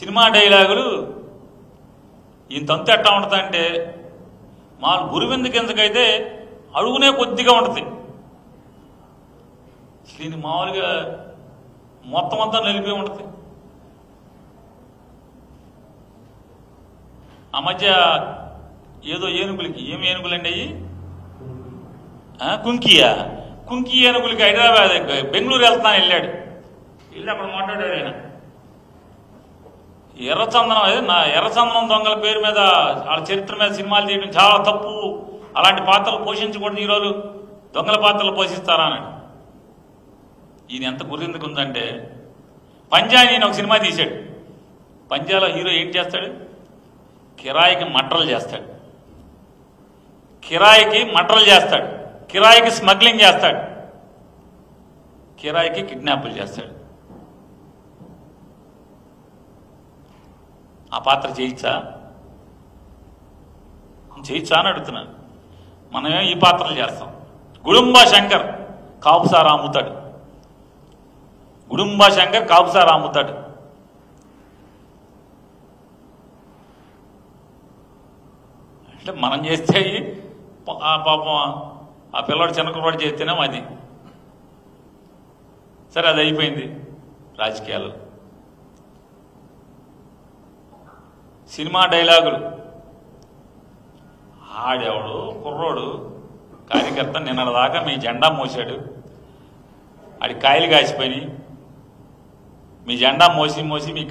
Cinema డైలాగులు ఇంతంత ఎట్టా ఉంటుందంటే మా గురువింద కిందకైతే అడుగునే కొద్దిగా ఉంటుంది. దీన్ని మామూలుగా మొత్తం అంతా నిలిపి ఉంటుంది. ఆ మధ్య ఏదో ఏనుగులకి ఏమి ఏనుగులండి అయ్యి కుంకి ఏనుగులకి హైదరాబాద్ బెంగళూరు వెళ్తాను వెళ్ళాడు. వెళ్ళి అక్కడ మాట్లాడాడు ఆయన. ఎర్రచందనం అదే నా ఎర్రచందనం దొంగల పేరు మీద వాళ్ళ చరిత్ర మీద సినిమాలు చేయడం చాలా తప్పు, అలాంటి పాత్రలు పోషించకూడదు, ఈరోజు దొంగల పాత్రలు పోషిస్తారా అని. ఈయన ఎంత గుర్తిందుకు ఉందంటే పంజా నేను ఒక సినిమా తీశాడు. పంజాలో హీరో ఏం చేస్తాడు? కిరాయికి మటర్లు చేస్తాడు, కిరాయికి స్మగ్లింగ్ చేస్తాడు, కిరాయికి కిడ్నాపులు చేస్తాడు. ఆ పాత్ర చేయొచ్చా అని అడుగుతున్నాను. మనమే ఈ పాత్రలు చేస్తాం. గుడుంబా శంకర్ కాపుసారా అమ్ముతాడు, అంటే మనం చేస్తే ఆ పాపం ఆ పిల్లవాడు చిన్నకుడు చేస్తేనే అది సరే, అది అయిపోయింది. రాజకీయాలు, సినిమా డైలాగులు. ఆడెవడు కుర్రోడు కార్యకర్త నిన్నటిదాకా మీ జెండా మోసాడు, ఆడి కాయలు కాసిపోయి, మీ జెండా మోసి మీ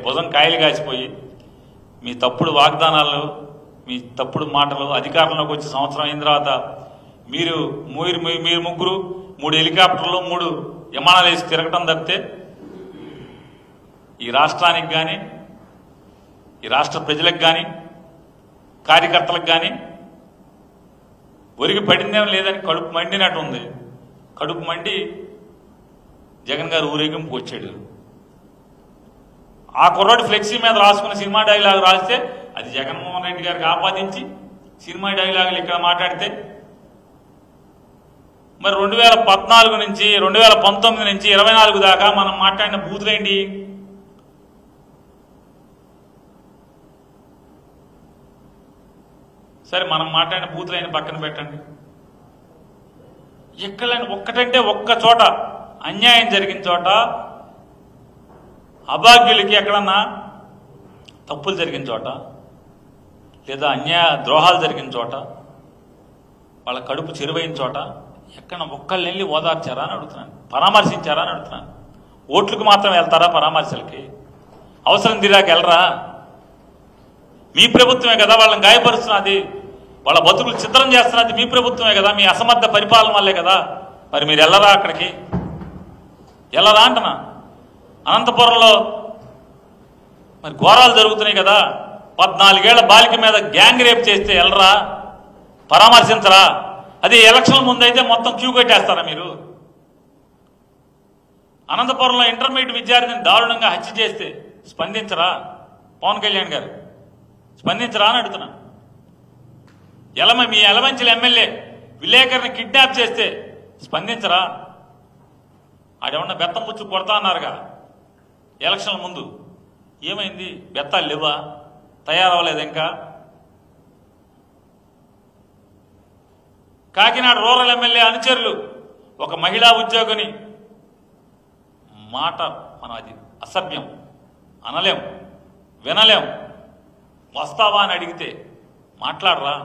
భుజం కాయలు కాసిపోయి, మీ తప్పుడు వాగ్దానాలు, మీ తప్పుడు మాటలు, అధికారంలోకి వచ్చి సంవత్సరం అయిన తర్వాత మీరు ముగ్గురు 3 హెలికాప్టర్లు 3 విమానాలు వేసి తిరగటం తప్పితే ఈ రాష్ట్రానికి కానీ, ఈ రాష్ట్ర ప్రజలకు కానీ, కార్యకర్తలకు కానీ ఒరిగి పడిందేం లేదని కడుపు మండినట్టు ఉంది. కడుపు మండి జగన్ గారు ఊరేగింపుకు వచ్చాడు. ఆ కుర్రాడు ఫ్లెక్సీ మీద రాసుకున్న సినిమా డైలాగ్ రాస్తే అది జగన్మోహన్ రెడ్డి గారికి ఆపాదించి సినిమా డైలాగులు ఇక్కడ మాట్లాడితే, మరి 2014 నుంచి 2019 నుంచి 24 దాకా మనం మాట్లాడిన బూతులేంటి? సరే, మనం మాట్లాడిన బూతులైన పక్కన పెట్టండి. ఎక్కడైనా ఒక్కటంటే ఒక్క చోట అన్యాయం జరిగిన చోట, అభాగ్యులకి ఎక్కడన్నా తప్పులు జరిగిన చోట, లేదా ద్రోహాలు జరిగిన చోట, వాళ్ళ కడుపు చెరువైన చోట ఎక్కడ ఒక్కళ్ళు వెళ్ళి ఓదార్చారా అని అడుగుతున్నాను, పరామర్శించారా అని అడుగుతున్నాను. ఓట్లకు మాత్రం వెళ్తారా పరామర్శలకి? అవసరం తీరాక వెళ్ళరా? మీ ప్రభుత్వమే కదా వాళ్ళని గాయపరుస్తున్నది, వాళ్ళ బతుకులు చిత్రం చేస్తున్నది మీ ప్రభుత్వమే కదా, మీ అసమర్థ పరిపాలన వల్లే కదా. మరి మీరు వెళ్ళరా? అక్కడికి వెళ్ళరా అంటున్నా. అనంతపురంలో మరి ఘోరాలు జరుగుతున్నాయి కదా, 14 ఏళ్ల బాలిక మీద గ్యాంగ్ రేప్ చేస్తే వెళ్ళరా? పరామర్శించరా? అది ఎలక్షన్ ముందైతే మొత్తం క్యూ కట్టేస్తారా మీరు? అనంతపురంలో ఇంటర్మీడియట్ విద్యార్థిని దారుణంగా హత్య చేస్తే స్పందించరా? పవన్ కళ్యాణ్ గారు స్పందించరా అని అడుగుతున్నా. మీ ఎలమంచిల ఎమ్మెల్యే విలేకరిని కిడ్నాప్ చేస్తే స్పందించరా? ఆడేమన్నా బెత్తం ముచ్చు కొడతా అన్నారుగా ఎలక్షన్ల ముందు. ఏమైంది? బెత్తాలు లేవా? తయారవ్వలేదు ఇంకా? కాకినాడ రూరల్ ఎమ్మెల్యే అనుచరులు ఒక మహిళా ఉద్యోగిని మాట మనం అది అసభ్యం అనలేం, వినలేం. వస్తావా అని అడిగితే మాట్లాడరా?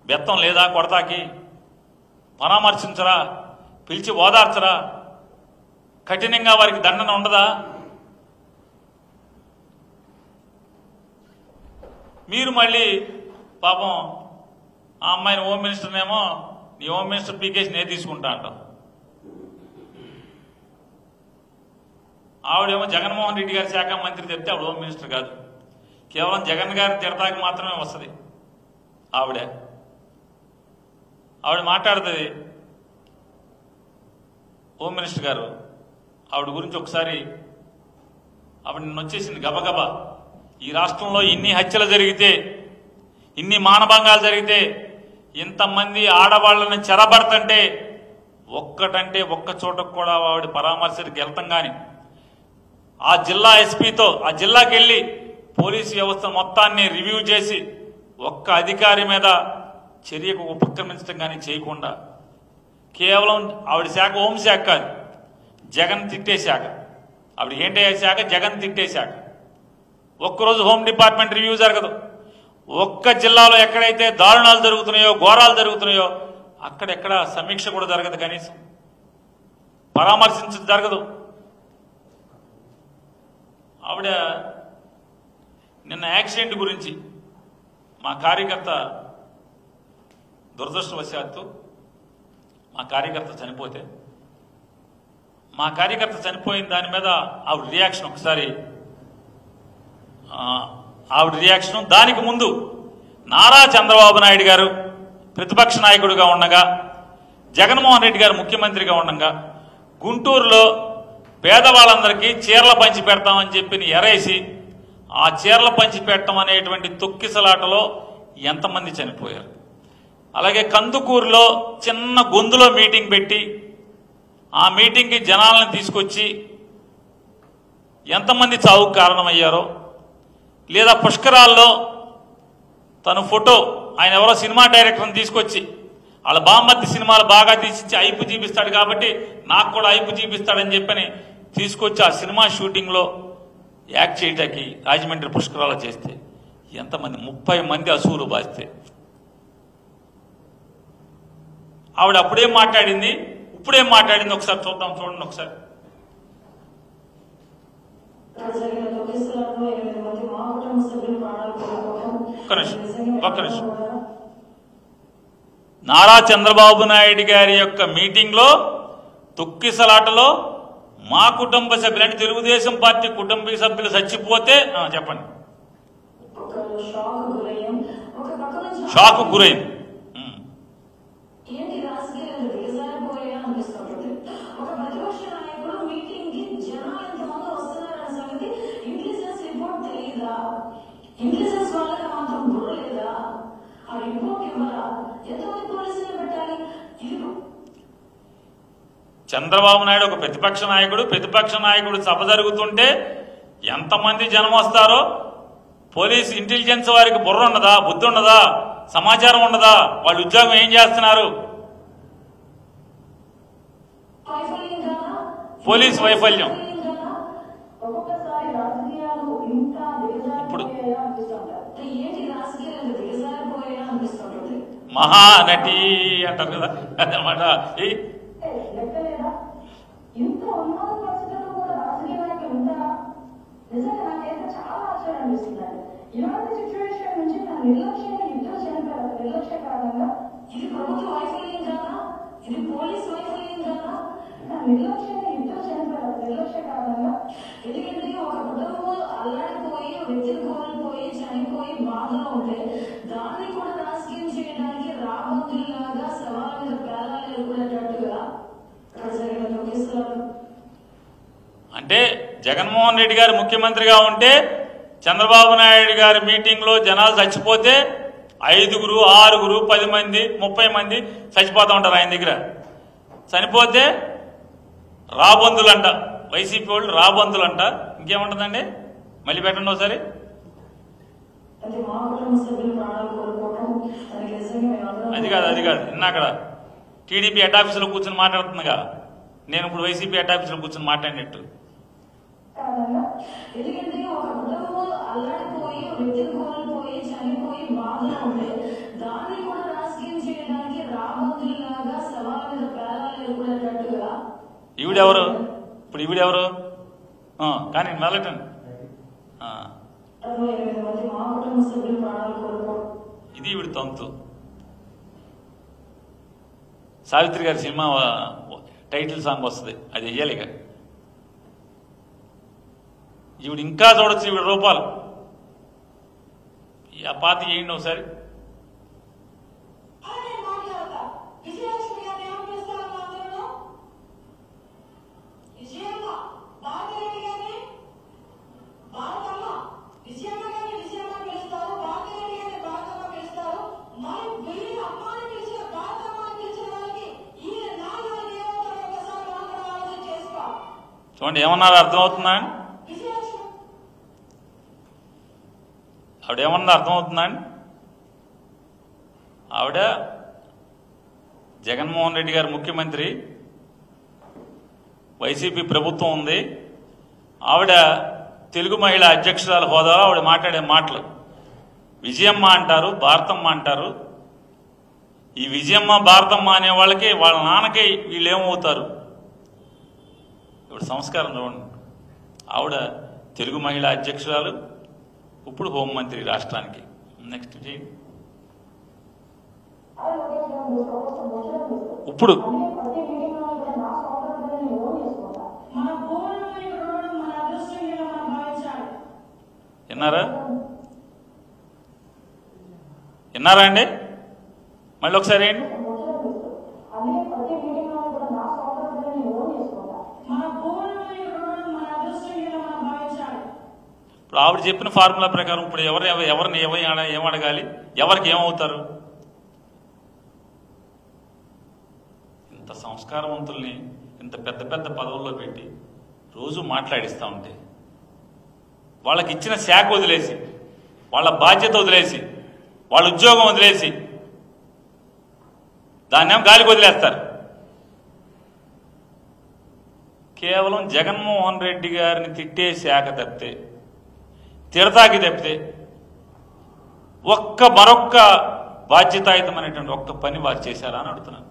బెత్తం లేదా కొడతాకి? పరామర్శించరా? పిలిచి ఓదార్చరా? కఠినంగా వారికి దండన ఉండదా? మీరు మళ్ళీ పాపం ఆ అమ్మాయిని హోమ్ మినిస్టర్నేమో నీ హోమ్ మినిస్టర్ పీకేసి నేను తీసుకుంటా అంటాం. ఆవిడేమో జగన్మోహన్ రెడ్డి గారి శాఖ మంత్రి చెప్తే ఆవిడ హోమ్ మినిస్టర్ కాదు, కేవలం జగన్ గారిని తిడతాకి మాత్రమే వస్తుంది. ఆవిడ మాట్లాడుతుంది. హోమ్ మినిస్టర్ గారు ఆవిడ గురించి ఒకసారి ఆవిడ నిన్న వచ్చేసింది గబగబా. ఈ రాష్ట్రంలో ఇన్ని హత్యలు జరిగితే, ఇన్ని మానభంగాలు జరిగితే, ఇంతమంది ఆడవాళ్ళని చెరబడుతుంటే ఒక్క చోటకు కూడా ఆవిడ పరామర్శకి వెళ్తాం. కానీ ఆ జిల్లా ఎస్పీతో ఆ జిల్లాకి వెళ్ళి పోలీసు వ్యవస్థ మొత్తాన్ని రివ్యూ చేసి ఒక్క అధికారి మీద చర్యకు ఉపక్రమించడం కానీ చేయకుండా కేవలం ఆవిడ శాఖ హోంశాఖ కాదు, జగన్ తిట్టే శాఖ. ఆవిడ ఏంటయ్యే శాఖ? జగన్ తిట్టే శాఖ. ఒక్కరోజు హోమ్ డిపార్ట్మెంట్ రివ్యూ జరగదు. ఒక్క జిల్లాలో ఎక్కడైతే దారుణాలు జరుగుతున్నాయో, ఘోరాలు జరుగుతున్నాయో అక్కడెక్కడ సమీక్ష కూడా జరగదు, కనీసం పరామర్శించడం జరగదు. ఆవిడ నిన్న యాక్సిడెంట్ గురించి మా కార్యకర్త దురదృష్టవశాత్తు మా కార్యకర్త చనిపోయిన దాని మీద ఆవిడ రియాక్షన్ ఒకసారి ఆవిడ రియాక్షన్. దానికి ముందు నారా చంద్రబాబు నాయుడు గారు ప్రతిపక్ష నాయకుడిగా ఉండగా, జగన్మోహన్ రెడ్డి గారు ముఖ్యమంత్రిగా ఉండగా గుంటూరులో పేదవాళ్ళందరికీ చీరల పంచి పెడతామని చెప్పి ఎరేసి ఆ చీరల పంచి పెట్టడం అనేటువంటి తొక్కిసలాటలో ఎంతమంది చనిపోయారు. అలాగే కందుకూరులో చిన్న గొంతులో మీటింగ్ పెట్టి ఆ మీటింగ్కి జనాలను తీసుకొచ్చి ఎంతమంది చావుకు కారణమయ్యారో, లేదా పుష్కరాల్లో తను ఫోటో, ఆయన ఎవరో సినిమా డైరెక్టర్ని తీసుకొచ్చి వాళ్ళ బామ్మర్ది సినిమాలు బాగా తీసి ఐపు చూపిస్తాడు కాబట్టి నాకు కూడా ఐపు చూపిస్తాడని చెప్పని తీసుకొచ్చి ఆ సినిమా షూటింగ్లో యాక్ట్ చేయటానికి రాజమండ్రి పుష్కరాలు చేస్తే ఎంతమంది 30 మంది అసూలు బాస్తే ఆవిడ అప్పుడేం మాట్లాడింది, ఇప్పుడేం మాట్లాడింది ఒకసారి చూద్దాం. చూడండి ఒకసారి. ఒక్క నిమిషం. నారా చంద్రబాబు నాయుడు గారి యొక్క మీటింగ్లో తొక్కిసలాటలో మా కుటుంబ సభ్యులు అంటే తెలుగుదేశం పార్టీ కుటుంబ సభ్యులు చచ్చిపోతే చెప్పండి. షాక్ గురైంది. చంద్రబాబు నాయుడు ఒక ప్రతిపక్ష నాయకుడు సభ జరుగుతుంటే ఎంతమంది జనం వస్తారో పోలీసు ఇంటెలిజెన్స్ వారికి బుర్ర ఉండదా, బుద్ధి ఉండదా, సమాచారం ఉండదా? వాళ్ళు ఉద్యోగం ఏం చేస్తున్నారు? పోలీసు వైఫల్యం. ఇప్పుడు మహానటి అంటారు కదా, అదనమాట. ఇంత ఉన్నత పరిస్థితుల్లో కూడా రాజకీయ నాయకులు ఉంటారా? నిజంగా నాకైతే చాలా ఆశ్చర్యం అనిపిస్తున్నారు. ఇలాంటి సిచ్యువేషన్ నుంచి నా నిర్లక్ష్యంగా ఇద్దరు చనిపోయారు. నిర్లక్ష్య కారణంగా ఇది ప్రభుత్వ వైఫల్యం కాదా? ఇది పోలీసు వైఫల్యం కాదా? నా నిర్లక్ష్యంగా ఇద్దరు చనిపోయారు. నిర్లక్ష్య కారణంగా. ఎందుకంటే ఒక కుటుంబం అల్లాడిపోయి, వ్యక్తిని కోల్పోయి, చనిపోయి బాధలో ఉంటే దాన్ని కూడా రాజకీయం చేయడానికి రాబందులాగా సవాళ్ళ మీద పేదాలు ఎదుర్కొనేటట్టుగా అంటే జగన్మోహన్ రెడ్డి గారు ముఖ్యమంత్రిగా ఉంటే చంద్రబాబు నాయుడు గారి మీటింగ్లో జనాలు చచ్చిపోతే 5, 6, 10 మంది 30 మంది చచ్చిపోతూ ఉంటారు ఆయన దగ్గర. చనిపోతే రాబందులంట, వైసీపీ వాళ్ళు రాబందులంట. ఇంకేముంటుందండి? మళ్ళీ పెట్టండి ఒకసారి. అది కాదు ఇన్నాకడ టీడీపీ హెడ్ ఆఫీసులో కూర్చొని మాట్లాడుతుందిగా, నేను ఇప్పుడు వైసీపీ హెడ్ ఆఫీసులో కూర్చొని మాట్లాడినట్టు. ఈవిడెవరు? ఇప్పుడు ఈవిడెవరు? కానీ మెల్లటండి. ఇది ఈవిడ తంతు. సావిత్రి గారి సినిమా టైటిల్ సాంగ్ వస్తుంది, అది వెయ్యాలి. ఇక ఈవిడ ఇంకా చూడొచ్చు ఈవిడ రూపాలు. ఆ పాతి వేయండి ఒకసారి. చూడండి ఏమన్నారు, అర్థమవుతుందా? ఆవిడేమన్నా అర్థమవుతుందా అండి? ఆవిడ జగన్మోహన్ రెడ్డి గారు ముఖ్యమంత్రి, వైసీపీ ప్రభుత్వం ఉంది, ఆవిడ తెలుగు మహిళా అధ్యక్షురాల హోదాలో ఆవిడ మాట్లాడే మాటలు విజయమ్మ అంటారు, భారతమ్మ అంటారు. ఈ విజయమ్మ భారతమ్మ అనే వాళ్ళకి వాళ్ళ నాన్నకి వీళ్ళు ఏమవుతారు? ఇప్పుడు సంస్కారం చూడండి. ఆవిడ తెలుగు మహిళా అధ్యక్షురాలు, ఇప్పుడు హోంమంత్రి రాష్ట్రానికి. నెక్స్ట్ చేయండి. ఇప్పుడు విన్నారా అండి? మళ్ళీ ఒకసారి ఏంటి? ఇప్పుడు ఆవిడ చెప్పిన ఫార్ములా ప్రకారం ఇప్పుడు ఎవరిని ఏం అడగాలి, ఎవరికి ఏమవుతారు? ఇంత సంస్కారవంతుల్ని ఇంత పెద్ద పెద్ద పదవుల్లో పెట్టి రోజు మాట్లాడిస్తూ ఉంటే, వాళ్ళకి ఇచ్చిన శాఖ వదిలేసి, వాళ్ళ బాధ్యత వదిలేసి, వాళ్ళ ఉద్యోగం వదిలేసి దాన్నేమో గాలికి వదిలేస్తారు. కేవలం జగన్మోహన్ రెడ్డి గారిని తిట్టే శాఖ తప్పితే, తిడతాకి తప్పితే మరొక్క బాధ్యతాయుతమైనటువంటి ఒక్క పని వారు చేశారా అని అడుగుతున్నాను.